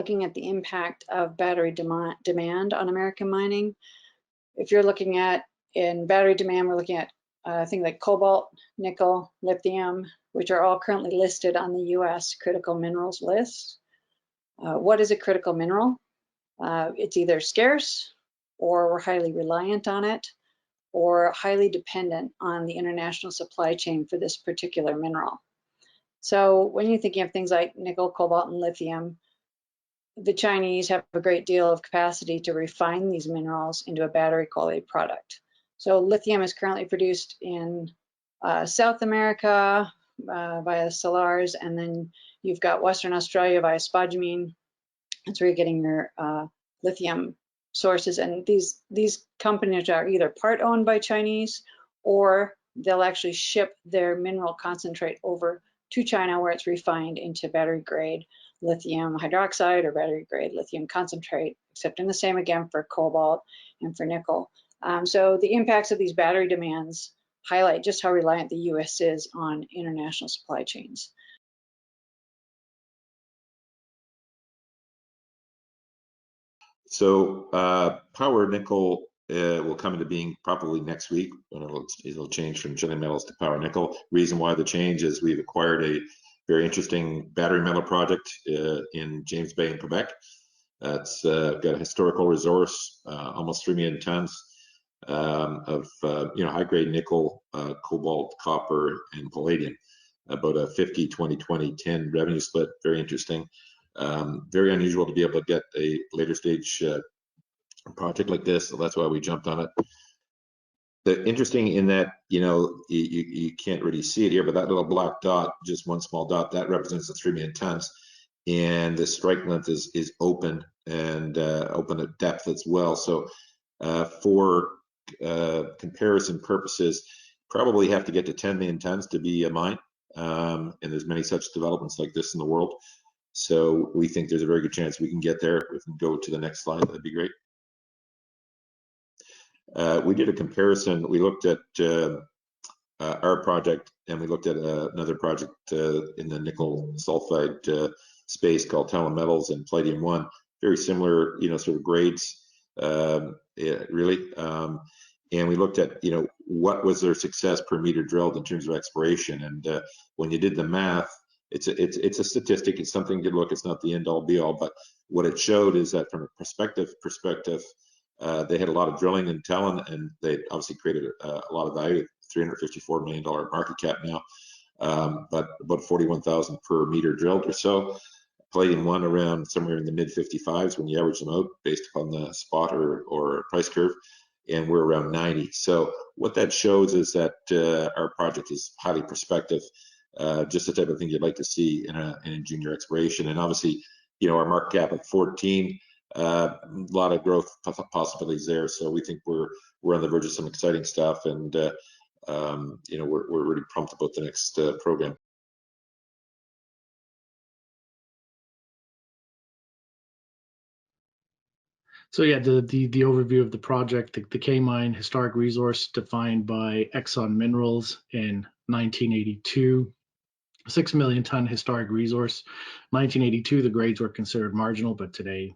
looking at the impact of battery demand on American mining. If you're looking at in battery demand, we're looking at things like cobalt, nickel, lithium, which are all currently listed on the US critical minerals list. What is a critical mineral? It's either scarce, or we're highly reliant on it, or highly dependent on the international supply chain for this particular mineral. So when you're thinking of things like nickel, cobalt, and lithium, the Chinese have a great deal of capacity to refine these minerals into a battery quality product. So lithium is currently produced in South America via Salars, and then you've got Western Australia via spodumene. That's where you're getting your lithium sources, and these companies are either part owned by Chinese, or they'll actually ship their mineral concentrate over to China, where it's refined into battery grade lithium hydroxide or battery grade lithium concentrate, accepting the same again for cobalt and for nickel. So the impacts of these battery demands highlight just how reliant the US is on international supply chains. So Power Nickel will come into being probably next week. It'll change from Chilean Metals to Power Nickel. Reason why the change is we've acquired a very interesting battery metal project in James Bay in Quebec. It's got a historical resource, almost 3 million tons of high-grade nickel, cobalt, copper, and palladium. About a 50-20-20-10 revenue split. Very interesting. Very unusual to be able to get a later stage project like this, so that's why we jumped on it. The interesting in that, you can't really see it here, but that little black dot, just one small dot, that represents the 3 million tons, and the strike length is open and open at depth as well. So for comparison purposes, probably have to get to 10 million tons to be a mine, and there's many such developments like this in the world. So we think there's a very good chance we can get there. If we can go to the next slide, that'd be great. We did a comparison. We looked at our project, and we looked at another project in the nickel sulfide space called Talon Metals and Palladium 1. Very similar, sort of grades, really. And we looked at, what was their success per meter drilled in terms of exploration. And when you did the math, it's a statistic. It's something to look. It's not the end all be all. But what it showed is that from a perspective, they had a lot of drilling in Talon, and they obviously created a lot of value. $354 million market cap now, but about 41,000 per meter drilled or so. Palladium 1 around somewhere in the mid 55s when you average them out based upon the spot or price curve, and we're around 90. So what that shows is that our project is highly prospective, just the type of thing you'd like to see in a junior exploration. And obviously, our market cap at 14, a lot of growth possibilities there. So we think we're on the verge of some exciting stuff, and we're really pumped about the next program. So yeah, the overview of the project, the K Mine, historic resource defined by Exxon Minerals in 1982, 6 million ton historic resource. 1982, the grades were considered marginal, but today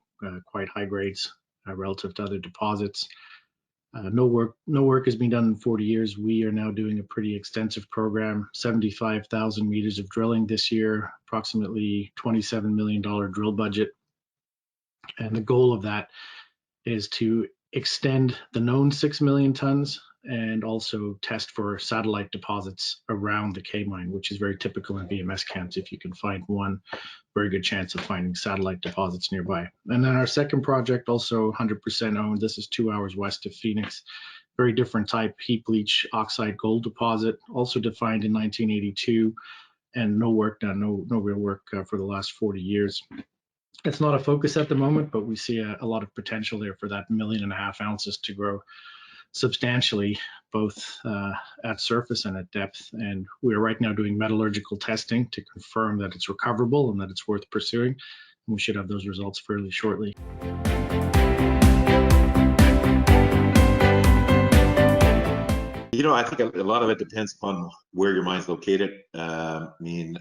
quite high grades relative to other deposits. No work has been done in 40 years. We are now doing a pretty extensive program, 75,000 meters of drilling this year, approximately $27 million drill budget. And the goal of that is to extend the known 6 million tons and also test for satellite deposits around the K Mine, which is very typical in VMS camps. If you can find one, very good chance of finding satellite deposits nearby. And then our second project, also 100% owned. This is 2 hours west of Phoenix. Very different type, heap leach oxide gold deposit, also defined in 1982, and no work done, no real work for the last 40 years. It's not a focus at the moment, but we see a lot of potential there for that 1.5 million ounces to grow substantially, both at surface and at depth. And we are right now doing metallurgical testing to confirm that it's recoverable and that it's worth pursuing. And we should have those results fairly shortly. I think a lot of it depends upon where your mine's located. In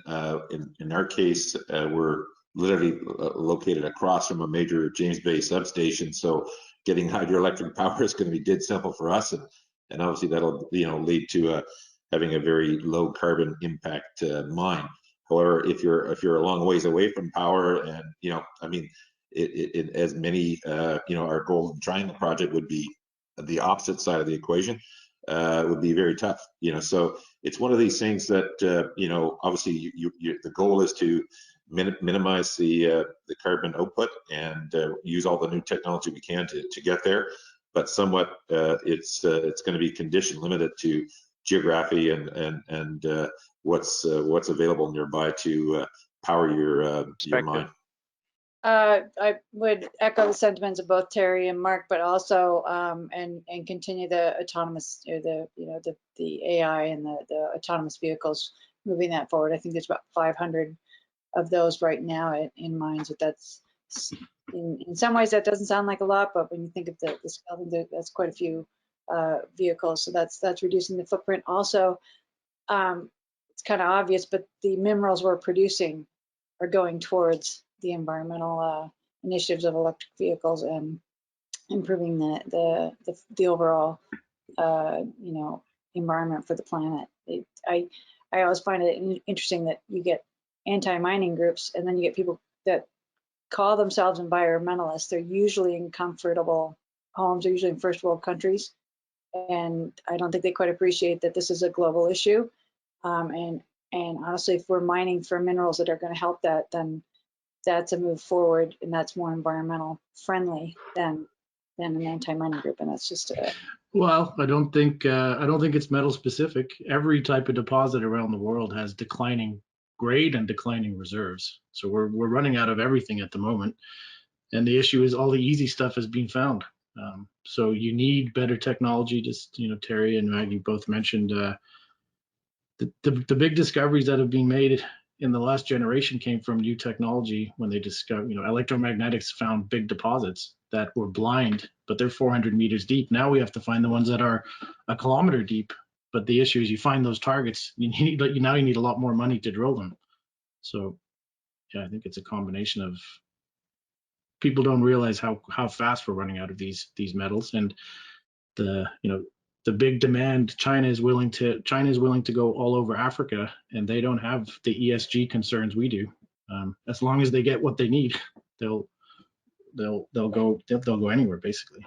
our case, we're literally located across from a major James Bay substation. So getting hydroelectric power is going to be dead simple for us, and obviously that'll lead to having a very low carbon impact mine. However, if you're a long ways away from power, and I mean, as many our Golden Triangle project would be the opposite side of the equation, would be very tough. So it's one of these things that obviously the goal is to minimize the carbon output and use all the new technology we can to get there. But somewhat, it's going to be condition limited to geography and what's available nearby to power your mine. I would echo the sentiments of both Terry and Mark, but also and continue the autonomous, or the AI and the autonomous vehicles, moving that forward. I think there's about 500 of those right now in mines. But that's in some ways that doesn't sound like a lot, but when you think of the scale, that's quite a few vehicles. So that's reducing the footprint. Also, it's kind of obvious, but the minerals we're producing are going towards the environmental initiatives of electric vehicles and improving the overall environment for the planet. I always find it interesting that you get anti-mining groups, and then you get people that call themselves environmentalists. They're usually in comfortable homes. They're usually in first world countries, and I don't think they quite appreciate that this is a global issue. And honestly, if we're mining for minerals that are going to help that, then that's a move forward, and that's more environmental friendly than an anti-mining group. And that's just well, I don't think it's metal specific. Every type of deposit around the world has declining grade and declining reserves. So we're running out of everything at the moment, and the issue is all the easy stuff is being found. So you need better technology. Just Terry and Maggie both mentioned the big discoveries that have been made in the last generation came from new technology. When they discovered, electromagnetics found big deposits that were blind, but they're 400 meters deep. Now we have to find the ones that are a kilometer deep. But the issue is you find those targets, you need a lot more money to drill them. So yeah, I think it's a combination of people don't realize how fast we're running out of these metals, and the big demand. China is willing to go all over Africa, and they don't have the ESG concerns we do. As long as they get what they need, they'll go anywhere basically.